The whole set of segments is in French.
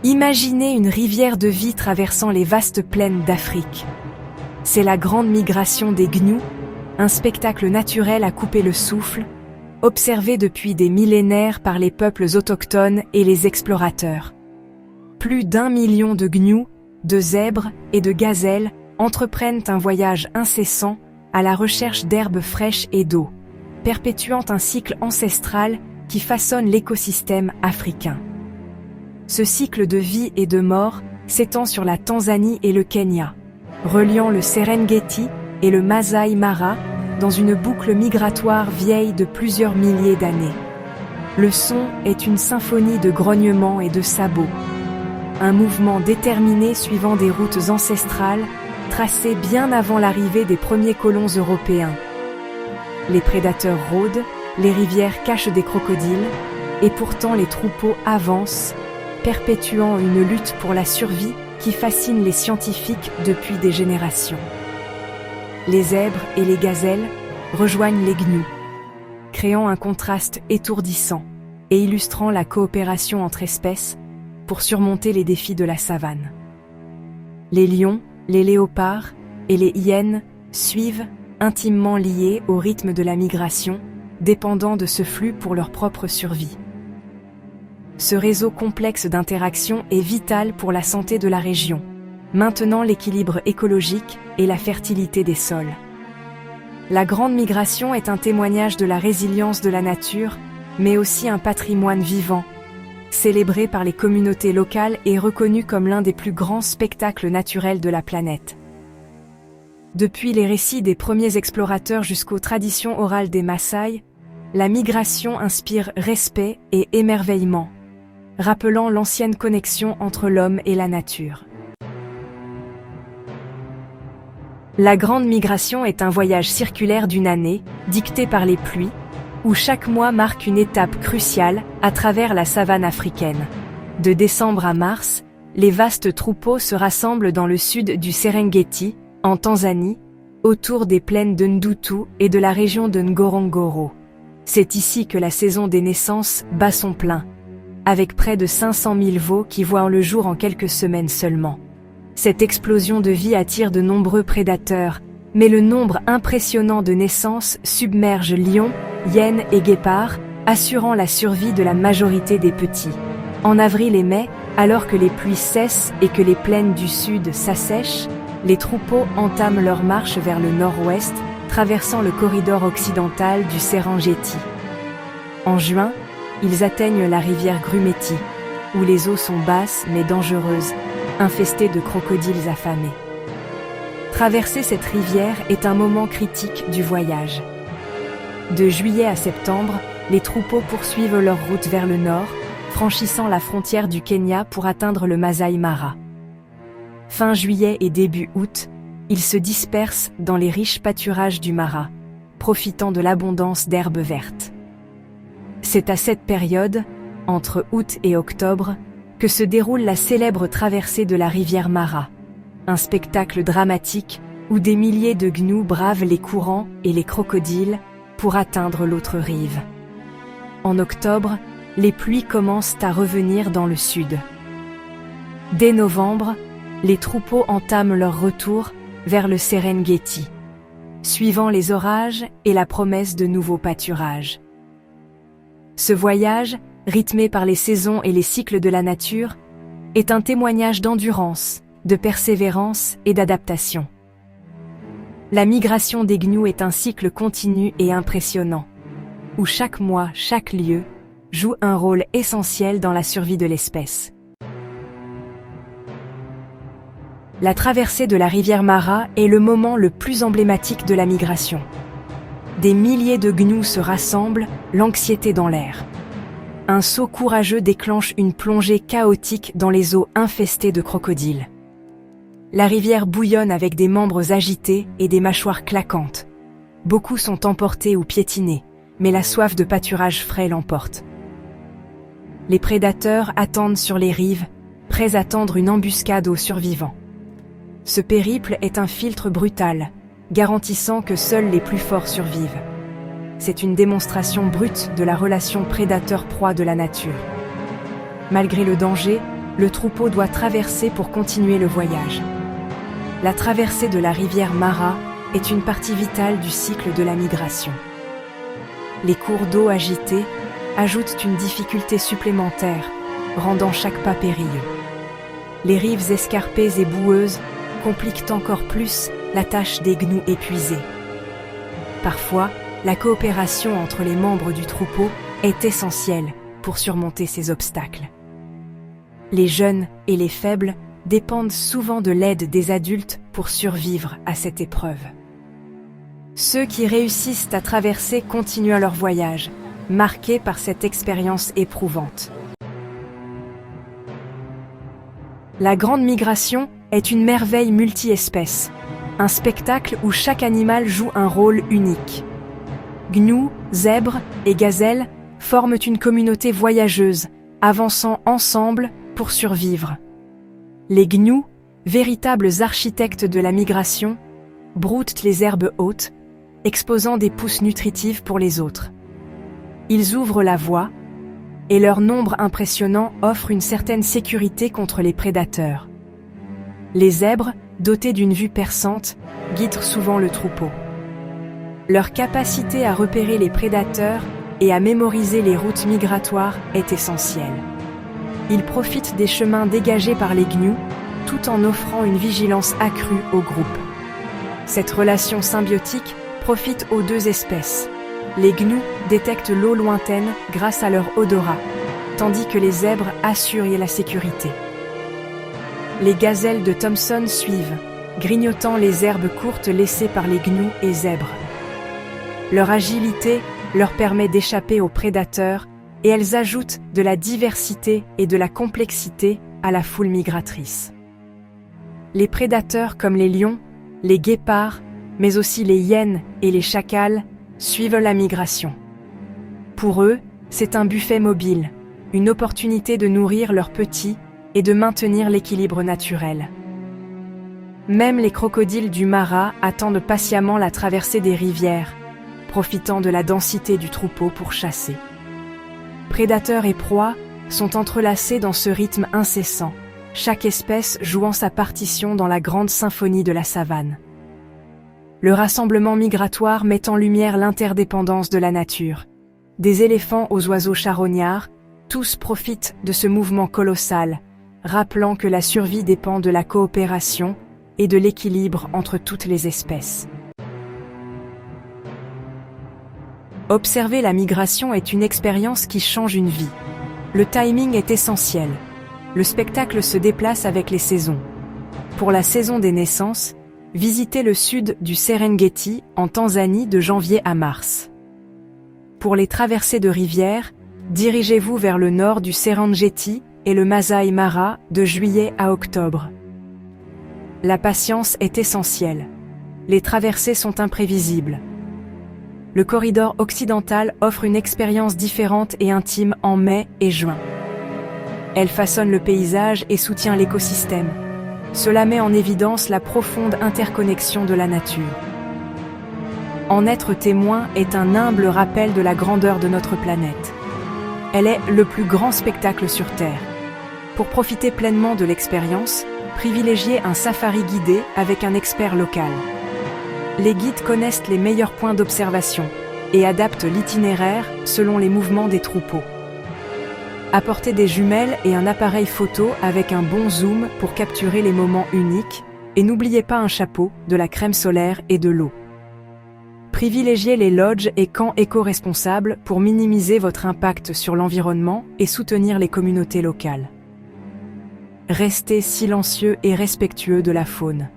Imaginez une rivière de vie traversant les vastes plaines d'Afrique. C'est la grande migration des gnous, un spectacle naturel à couper le souffle, observé depuis des millénaires par les peuples autochtones et les explorateurs. Plus d'1 million de gnous, de zèbres et de gazelles entreprennent un voyage incessant à la recherche d'herbes fraîches et d'eau, perpétuant un cycle ancestral qui façonne l'écosystème africain. Ce cycle de vie et de mort s'étend sur la Tanzanie et le Kenya, reliant le Serengeti et le Masai Mara dans une boucle migratoire vieille de plusieurs milliers d'années. Le son est une symphonie de grognements et de sabots, un mouvement déterminé suivant des routes ancestrales tracées bien avant l'arrivée des premiers colons européens. Les prédateurs rôdent, les rivières cachent des crocodiles, et pourtant les troupeaux avancent, perpétuant une lutte pour la survie qui fascine les scientifiques depuis des générations. Les zèbres et les gazelles rejoignent les gnous, créant un contraste étourdissant et illustrant la coopération entre espèces pour surmonter les défis de la savane. Les lions, les léopards et les hyènes suivent, intimement liés au rythme de la migration, dépendant de ce flux pour leur propre survie. Ce réseau complexe d'interactions est vital pour la santé de la région, maintenant l'équilibre écologique et la fertilité des sols. La grande migration est un témoignage de la résilience de la nature, mais aussi un patrimoine vivant, célébré par les communautés locales et reconnu comme l'un des plus grands spectacles naturels de la planète. Depuis les récits des premiers explorateurs jusqu'aux traditions orales des Maasai, la migration inspire respect et émerveillement, rappelant l'ancienne connexion entre l'homme et la nature. La grande migration est un voyage circulaire d'une année, dicté par les pluies, où chaque mois marque une étape cruciale à travers la savane africaine. De décembre à mars, les vastes troupeaux se rassemblent dans le sud du Serengeti, en Tanzanie, autour des plaines de Ndutu et de la région de Ngorongoro. C'est ici que la saison des naissances bat son plein, avec près de 500 000 veaux qui voient le jour en quelques semaines seulement. Cette explosion de vie attire de nombreux prédateurs, mais le nombre impressionnant de naissances submerge lions, hyènes et guépards, assurant la survie de la majorité des petits. En avril et mai, alors que les pluies cessent et que les plaines du sud s'assèchent, les troupeaux entament leur marche vers le nord-ouest, traversant le corridor occidental du Serengeti. En juin, ils atteignent la rivière Grumeti, où les eaux sont basses mais dangereuses, infestées de crocodiles affamés. Traverser cette rivière est un moment critique du voyage. De juillet à septembre, les troupeaux poursuivent leur route vers le nord, franchissant la frontière du Kenya pour atteindre le Masai Mara. Fin juillet et début août, ils se dispersent dans les riches pâturages du Mara, profitant de l'abondance d'herbes vertes. C'est à cette période, entre août et octobre, que se déroule la célèbre traversée de la rivière Mara, un spectacle dramatique où des milliers de gnous bravent les courants et les crocodiles pour atteindre l'autre rive. En octobre, les pluies commencent à revenir dans le sud. Dès novembre, les troupeaux entament leur retour vers le Serengeti, suivant les orages et la promesse de nouveaux pâturages. Ce voyage, rythmé par les saisons et les cycles de la nature, est un témoignage d'endurance, de persévérance et d'adaptation. La migration des gnous est un cycle continu et impressionnant, où chaque mois, chaque lieu, joue un rôle essentiel dans la survie de l'espèce. La traversée de la rivière Mara est le moment le plus emblématique de la migration. Des milliers de gnous se rassemblent, l'anxiété dans l'air. Un saut courageux déclenche une plongée chaotique dans les eaux infestées de crocodiles. La rivière bouillonne avec des membres agités et des mâchoires claquantes. Beaucoup sont emportés ou piétinés, mais la soif de pâturage frais l'emporte. Les prédateurs attendent sur les rives, prêts à tendre une embuscade aux survivants. Ce périple est un filtre brutal, garantissant que seuls les plus forts survivent. C'est une démonstration brute de la relation prédateur-proie de la nature. Malgré le danger, le troupeau doit traverser pour continuer le voyage. La traversée de la rivière Mara est une partie vitale du cycle de la migration. Les cours d'eau agités ajoutent une difficulté supplémentaire, rendant chaque pas périlleux. Les rives escarpées et boueuses compliquent encore plus la tâche des gnous épuisés. Parfois, la coopération entre les membres du troupeau est essentielle pour surmonter ces obstacles. Les jeunes et les faibles dépendent souvent de l'aide des adultes pour survivre à cette épreuve. Ceux qui réussissent à traverser continuent leur voyage, marqués par cette expérience éprouvante. La Grande Migration est une merveille multi-espèces, un spectacle où chaque animal joue un rôle unique. Gnous, zèbres et gazelles forment une communauté voyageuse, avançant ensemble pour survivre. Les gnous, véritables architectes de la migration, broutent les herbes hautes, exposant des pousses nutritives pour les autres. Ils ouvrent la voie, et leur nombre impressionnant offre une certaine sécurité contre les prédateurs. Les zèbres, dotés d'une vue perçante, guident souvent le troupeau. Leur capacité à repérer les prédateurs et à mémoriser les routes migratoires est essentielle. Ils profitent des chemins dégagés par les gnous, tout en offrant une vigilance accrue au groupe. Cette relation symbiotique profite aux deux espèces. Les gnous détectent l'eau lointaine grâce à leur odorat, tandis que les zèbres assurent la sécurité. Les gazelles de Thomson suivent, grignotant les herbes courtes laissées par les gnous et zèbres. Leur agilité leur permet d'échapper aux prédateurs et elles ajoutent de la diversité et de la complexité à la foule migratrice. Les prédateurs comme les lions, les guépards, mais aussi les hyènes et les chacals suivent la migration. Pour eux, c'est un buffet mobile, une opportunité de nourrir leurs petits et de maintenir l'équilibre naturel. Même les crocodiles du Mara attendent patiemment la traversée des rivières, profitant de la densité du troupeau pour chasser. Prédateurs et proies sont entrelacés dans ce rythme incessant, chaque espèce jouant sa partition dans la grande symphonie de la savane. Le rassemblement migratoire met en lumière l'interdépendance de la nature. Des éléphants aux oiseaux charognards, tous profitent de ce mouvement colossal, rappelant que la survie dépend de la coopération et de l'équilibre entre toutes les espèces. Observer la migration est une expérience qui change une vie. Le timing est essentiel. Le spectacle se déplace avec les saisons. Pour la saison des naissances, visitez le sud du Serengeti en Tanzanie de janvier à mars. Pour les traversées de rivières, dirigez-vous vers le nord du Serengeti et le Masai Mara de juillet à octobre. La patience est essentielle. Les traversées sont imprévisibles. Le corridor occidental offre une expérience différente et intime en mai et juin. Elle façonne le paysage et soutient l'écosystème. Cela met en évidence la profonde interconnexion de la nature. En être témoin est un humble rappel de la grandeur de notre planète. Elle est le plus grand spectacle sur Terre. Pour profiter pleinement de l'expérience, privilégiez un safari guidé avec un expert local. Les guides connaissent les meilleurs points d'observation et adaptent l'itinéraire selon les mouvements des troupeaux. Apportez des jumelles et un appareil photo avec un bon zoom pour capturer les moments uniques et n'oubliez pas un chapeau, de la crème solaire et de l'eau. Privilégiez les lodges et camps éco-responsables pour minimiser votre impact sur l'environnement et soutenir les communautés locales. Restez silencieux et respectueux de la faune.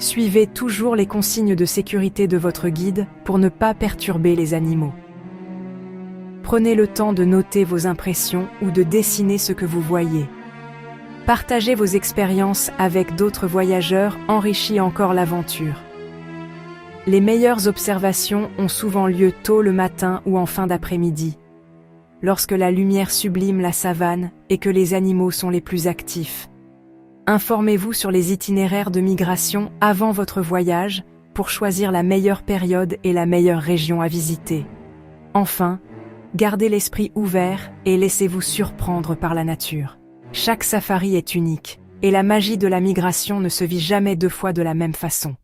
Suivez toujours les consignes de sécurité de votre guide pour ne pas perturber les animaux. Prenez le temps de noter vos impressions ou de dessiner ce que vous voyez. Partagez vos expériences avec d'autres voyageurs enrichit encore l'aventure. Les meilleures observations ont souvent lieu tôt le matin ou en fin d'après-midi, lorsque la lumière sublime la savane et que les animaux sont les plus actifs. Informez-vous sur les itinéraires de migration avant votre voyage pour choisir la meilleure période et la meilleure région à visiter. Enfin, gardez l'esprit ouvert et laissez-vous surprendre par la nature. Chaque safari est unique, et la magie de la migration ne se vit jamais deux fois de la même façon.